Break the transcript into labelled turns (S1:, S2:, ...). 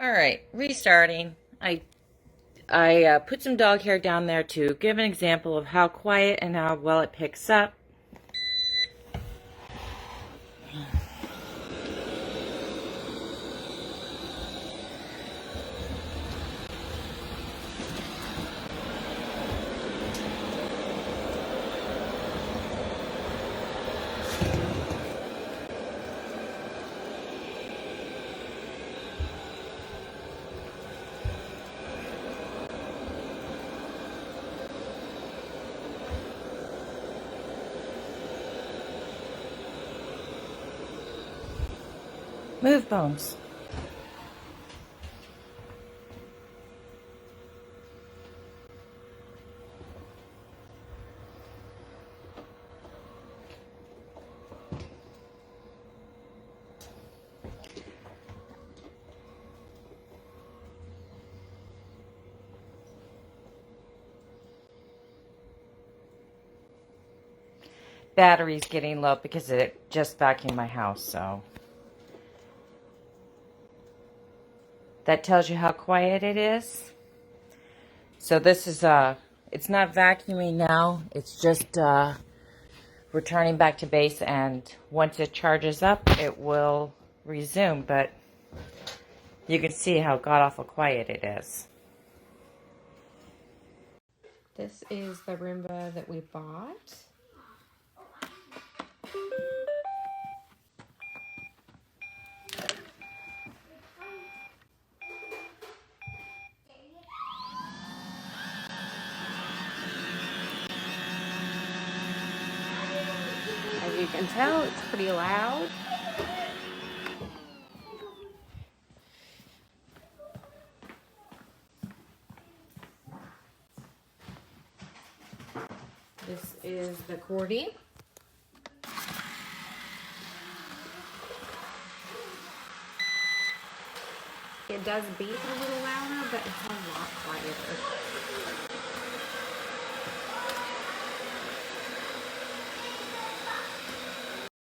S1: All right, restarting. I put some dog hair down there to give an example of how quiet and how well it picks up. Move, Bones. Battery's getting low because it just vacuumed my house, so that tells you how quiet it is. So this is it's not vacuuming now, it's just returning back to base, and once it charges up it will resume, but you can see how god-awful quiet it is.
S2: This is the Roomba that we bought. As you can tell, it's pretty loud. This is the Coredy. It does beat a little louder, but it's a lot quieter.